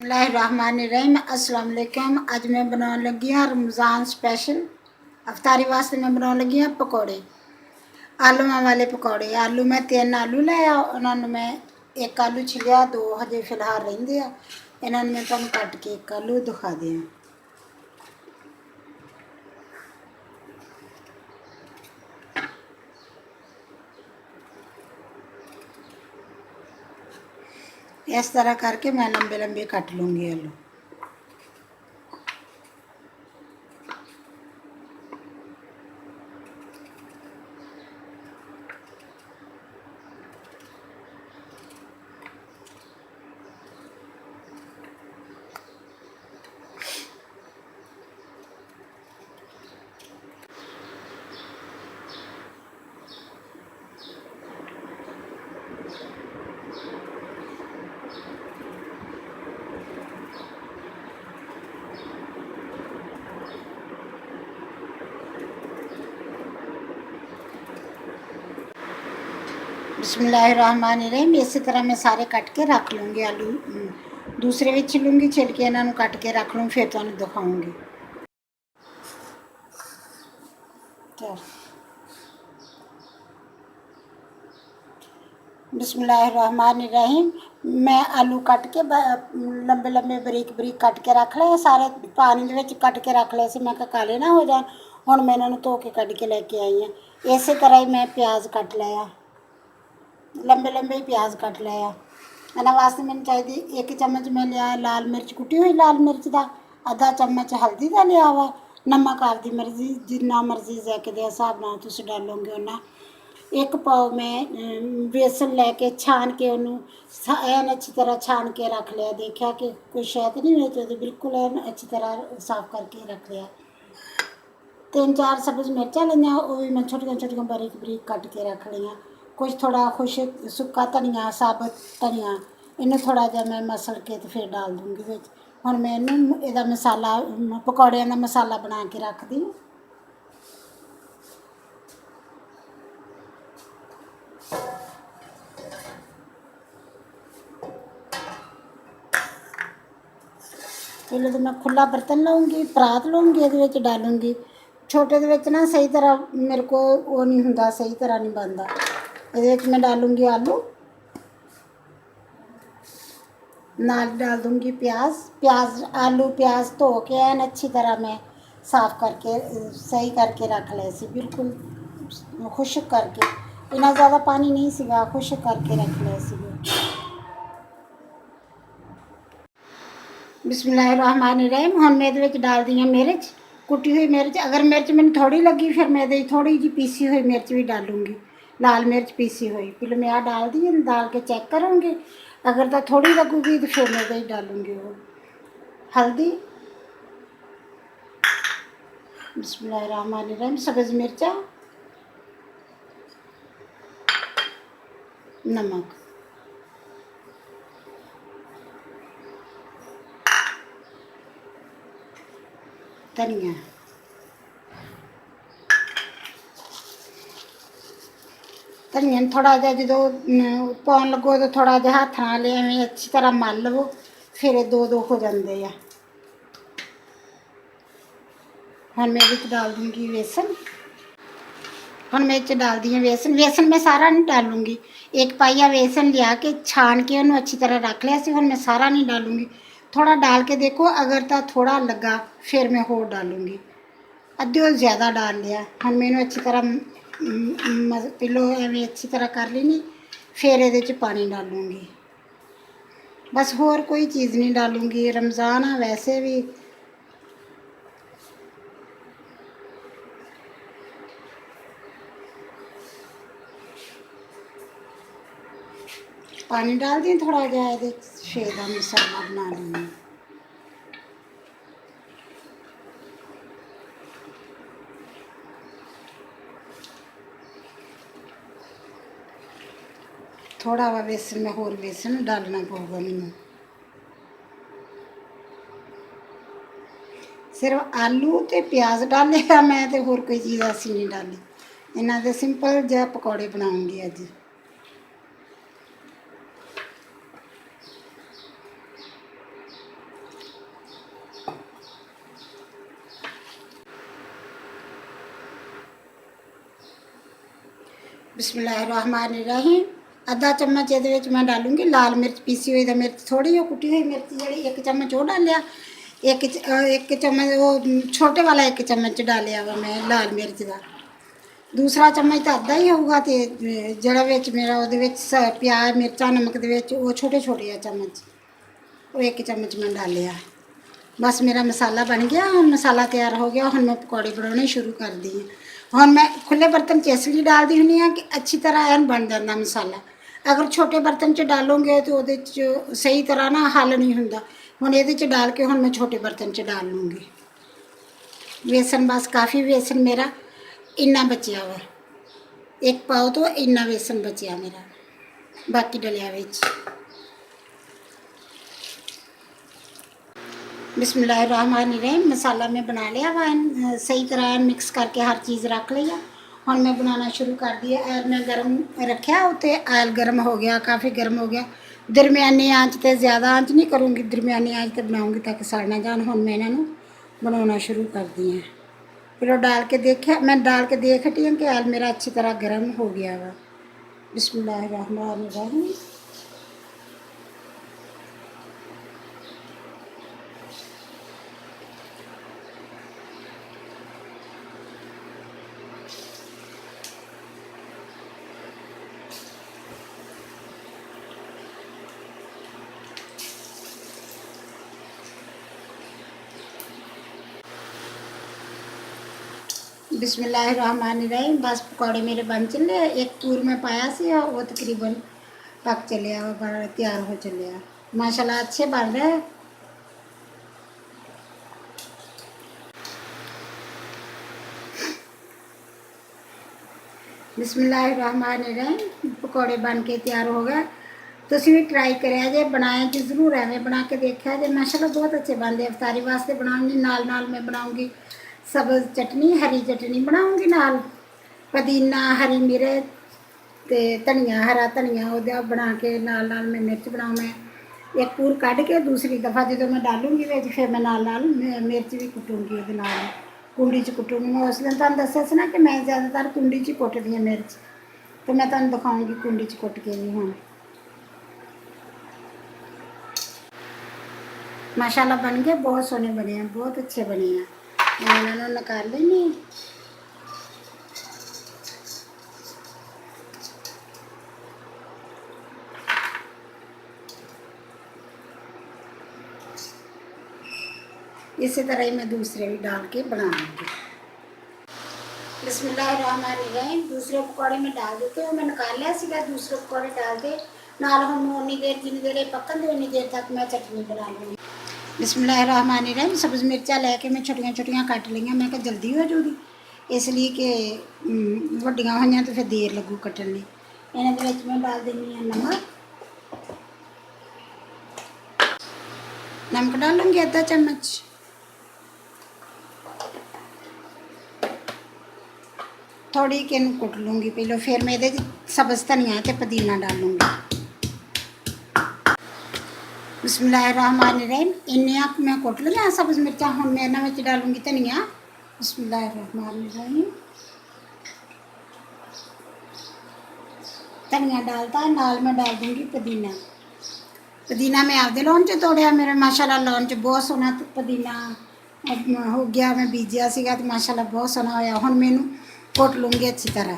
बिस्मिल्लाहिर्रहमानिर्रहीम। अस्सलाम वालेकुम। अज मैं बनाने लगी हाँ रमज़ान स्पैशल अफतारी वास्ते। मैं बनाने लगी हाँ पकौड़े, आलूआं वाले पकौड़े। आलू मैं 3 आलू लिया, उन्होंने मैं एक आलू छिलिया, 2 हजे फिलहाल रहिंदे आ। इन्होंने मैं तुहानू कट के एक आलू दिखा दिया। इस तरह करके मैं लंबे लंबे कट लूँगी आलू। बिस्मिल्लाहिर्रहमानिर्रहीम। इसी तरह मैं सारे कट के रख लूँगी आलू। दूसरे भी छिलूँगी, छिल के इन्हों कट के रख लूँ, फिर तुहानू दिखाऊँगी। बिस्मिल्लाहिर्रहमानिर्रहीम। मैं आलू कट के लंबे लंबे बरीक बरीक कट के रख ले सारे। पानी दे विच कट के रख ले से, मैं काले ना हो जान। हुण मैं इन्हों धो के कट के लैके आई हाँ। इस तरह ही मैं प्याज कट लिया, लंबे लंबे ही प्याज कट लिया। इन्होंने वास्ते मैंने चाहिए 1 चम्मच मैं लिया लाल मिर्च, कुटी हुई लाल मिर्च का, आधा चम्मच हल्दी का लिया वा, नमक आपकी मर्जी जिन्ना मर्जी जायके के हिसाब नाल तुसीं डालोगे उन्ना। 1 पाव मैं बेसन लैके छान के उन्होंने एन अच्छी तरह छान के रख लिया। देखा कि कोई शैत नहीं होनी चाहिए, बिल्कुल एन अच्छी तरह साफ करके रख लिया। 3-4 सब्ज़ मिर्चा लिया, वो भी मैं छोटिया छोटिया बारीक बारीक कट के रख लिया। कुछ थोड़ा खुश सुक्का धनिया, साबुत धनिया, इन्हू थोड़ा जहा मैं मसल के तो फिर डाल दूँगी बिच। हुण मैं इनू इहदा मसाला पकौड़ियां का मसाला बना के रख दी। पहले तो मैं खुला बर्तन लूँगी, परात लूँगी, ये डालूँगी। छोटे दे ना सही तरह मेरे को वो नहीं होंदा, सही तरह नहीं बनता। ये मैं डालूँगी आलू, नाल डाल दूँगी प्याज। आलू प्याज धो के एन अच्छी तरह मैं साफ करके सही करके रख ले सी, बिल्कुल खुश्क करके। इन्ना ज़्यादा पानी नहीं सीगा, खुश्क करके रख ले सी। बिस्मिल्लाहिर्रहमानिर्रहीम। हुण मैं इहदे विच डाल दी मिर्च, कुटी हुई मिर्च। अगर मिर्च मैंने थोड़ी लगी फिर मैं थोड़ी जी पीसी हुई मिर्च भी डालूँगी, लाल मिर्च पीसी हुई। पहले मैं डाल दी, डाल के चेक करूँगी। अगर तो थोड़ी लगूगी तो फिर मैं डालूँगी वो हल्दी। बिस्मिल्लाहिर्रहमानिर्रहीम। सब्ज़ मिर्चा, नमक, धनिया, धनिया थोड़ा जहा जो पाउन लगो तो थोड़ा जहा हाथ नाल एवें अच्छी तरह मल लवो, फिर 2-2 हो जाते हैं। हुण मैं इहदे डाल दूँगी बेसन। हुण मैं डाल दी बेसन। बेसन मैं सारा नहीं डालूँगी, 1 पाइया बेसन लिया के छान के उन्होंने अच्छी तरह रख लिया सी। हुण मैं सारा नहीं डालूँगी, थोड़ा डाल के देखो, अगर तो थोड़ा लगा फिर मैं होर डालूँगी। अद्धे ज़्यादा डाल लिया। हुण मैनू अच्छी तरह पहलो एवें अच्छी तरह कर लेनी, फिर ये पानी डालूँगी। बस होर कोई चीज़ नहीं डालूँगी। रमज़ान आ वैसे भी। पानी डाल दी थोड़ा जहा, ये शेर का मसाला बना लेंगे। थोड़ा वा बेसन में होर बेसन डालना पऊगा मैनू। सिर्फ आलू तो प्याज डाले मैं, तो होर कोई चीज़ ऐसी नहीं डाली। इन्हों के सिंपल जहा पकौड़े बनाऊँगी अज। बिस्मिल्लाहिर्रहमानिर्रहीम। आधा चम्मच ये मैं डालूंगी लाल मिर्च पीसी हुई, मिर्च थोड़ी हो कुटी हुई मिर्च जी, 1 चम्मच वो डालिया, एक चम्मच वो छोटे वाला 1 चम्मच डालिया वा मैं लाल मिर्च का। दूसरा चम्मच तो अद्धा ही होगा, तो जड़ा मेरा वो प्याज मिर्चा नमक वो छोटे छोटे चम्मच, वो 1 चम्मच मैं डालिया। बस मेरा मसाला बन गया, हम मसाला तैयार हो गया। हम मैं पकौड़े बनाने शुरू कर दी। हम मैं खुले बर्तन च इसलिए डाल दी हूँ कि अच्छी तरह एन बन जाता मसाला। अगर छोटे बर्तन च डालोगे तो वो सही तरह ना हल नहीं होंगे। हम ये डाल के हम मैं छोटे बर्तन च डाल लूँगी बेसन। बस काफ़ी बेसन मेरा इन्ना बचिया हुआ, 1 पाओ तो इन्ना बेसन बचिया मेरा, बाकी डलिया बिच। बिस्मिल्लाहिर्रहमानिर्रहीम। मसाला मैं बना लिया वा, सही तरह मिक्स करके हर चीज़ रख लिया। हम मैं बनाना शुरू कर दिया। आयल मैं गर्म रखा, उत्ते आयल गर्म हो गया, काफ़ी गर्म हो गया। दरमियानी आंच ते ज़्यादा आंच नहीं करूँगी, दरमियानी आंच ते बनाऊँगी ताकि सड़ ना जान। हम मैं इन्हों बनाना शुरू कर दी है। फिर डाल के देखा, मैं डाल के देख हटी हूँ कि आयल मेरा अच्छी तरह गर्म हो गया वा। बिस्मिल्लाहिर्रहमानिर्रहीम। बिस्मिल्लाहिर्रहमानिर्रहीम। बस पकौड़े मेरे बन चले। एक पूर में पाया से वो तकरीबन पक चले, तैयार हो चले। माशाल्लाह अच्छे बन रहे। बिस्मिल्लाहिर्रहमानिर्रहीम। पकौड़े बन के तैयार हो गए। तुम भी ट्राई करा जे, बनाया जे जरूर, एवं बना के देखा जे। माशाल्लाह बहुत अच्छे बनते। अफतारी वास्ते बनाऊँगी, नाल नाल मैं बनाऊँगी सब्ज़ चटनी, हरी चटनी बनाऊँगी, नाल पुदीना हरी मिर्च ते धनिया, हरा धनिया वो बना के नाल नाल मैं मिर्च बनाऊँ। मैं एक पूर कढ़ के दूसरी दफ़ा जो मैं डालूँगी फिर मैं नाल नाल मिर्च भी कुटूँगी, वो कुंडी च कुटूँगी। मैं उस दिन तुहानूं दस्सिया सी ना कि मैं ज़्यादातर कुंडी च कुटदी हां मिर्च, तो मैं तुहानूं दिखाऊँगी कुंडी च कुट के भी। हुण माशाल्लाह बन गए, बहुत सोहने बने हैं, बहुत अच्छे बने हैं। मैं इन्होंने निकाल लेनी। इसी तरह ही मैं दूसरे भी डाल के बना लूँगी। बिस्मिल्लाहिर्रहमानिर्रहीम। दूसरे पकौड़े में डाल देते हो, मैं निकाल लिया सीधा। दूसरे पकौड़े डाल के नाल हम उन्नी देर जिन्नी देर पकन दे उन्नी देर तक मैं चटनी बना लूँगी। बिस्मिल्लाहिर्रहमानिर्रहीम। सब्ज़ मिर्चा लैके मैं छोटियां छोटियां कट लियाँ, मैं कहा जल्दी हो जूगी, इसलिए कि वड्डियां होइयां तो फिर देर लगू कट्टन लई। इन्हां दे विच मैं डाल देनी है नमक। नमक डालूँगी आधा चम्मच। थोड़ी कि कुट लूँगी पहले, फिर मैं ये सब्ज़ धनिया ते पुदीना डालूँगी। बिस्मिल्लाहिर्रहमानिर्रहीम। इन्नियां मैं कुट लिया सब्ज़ मिर्चा। हम मैं इन्हां डालूँगी धनिया। बिस्मिल्लाहिर्रहमानिर्रहीम। धनिया डालता, नाल मैं डाल दूँगी पुदीना। पुदीना मैं आपदे लॉन च तोड़िया, मेरे माशाल्लाह लॉन च बहुत सोहना पुदीना हो गया। मैं बीजिया सीगा तो माशाल्लाह बहुत सोहना होया। हुण मैनू कुट लूँगी अच्छी तरह।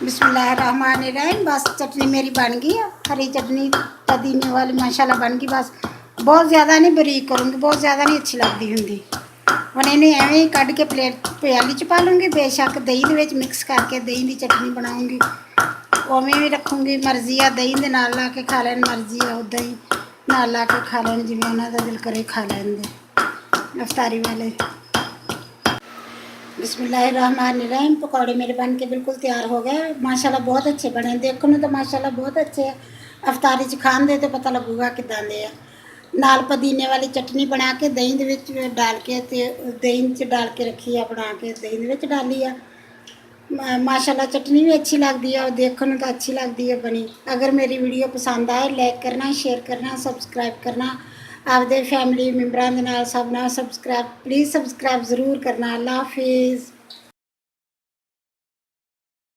बिस्मिल्लाहिर्रहमानिर्रहीम। बस चटनी मेरी बन गई है, हरी चटनी पुदीने वाली माशाल्लाह बन गई। बस बहुत ज़्यादा नहीं बरीक करूँगी, बहुत ज़्यादा नहीं अच्छी लगती होंगी। हुण इन्हें एवें ही कढ़ के प्लेट प्याली च पा लूँगी। बेशक दही दे विच मिक्स करके दही की चटनी बनाऊँगी, उवें भी रखूँगी। मर्जी आ दही दे नाल ला के खा लैन, मर्जी आ उदां ही नाल ला के खा लैन, जिवें उन्हां दा दिल करे खा लैन अफतारी वाले। बिस्मिल्लाहिर्रहमानिर्रहीम। पकौड़े मेरे बन के बिल्कुल तैयार हो गए। माशाल्लाह बहुत अच्छे बने, देखने तो माशाल्लाह बहुत अच्छे है। अफतारी च खान दे तो पता लगूगा किदां दे है। नाल पुदीने वाली चटनी बना के दही दे विच डाल के ते दही च डाल के रखी है, बना के दही दे विच डाली है। माशाल्लाह चटनी भी अच्छी लगती है और देखने तो अच्छी लगती है बनी। अगर मेरी वीडियो पसंद आए लाइक करना, शेयर करना, सबसक्राइब करना। आपदे फैमिली मैंबरां दे नाल सब नाल सबसक्राइब प्लीज़ सबसक्राइब ज़रूर करना। अल्लाह हाफिज़।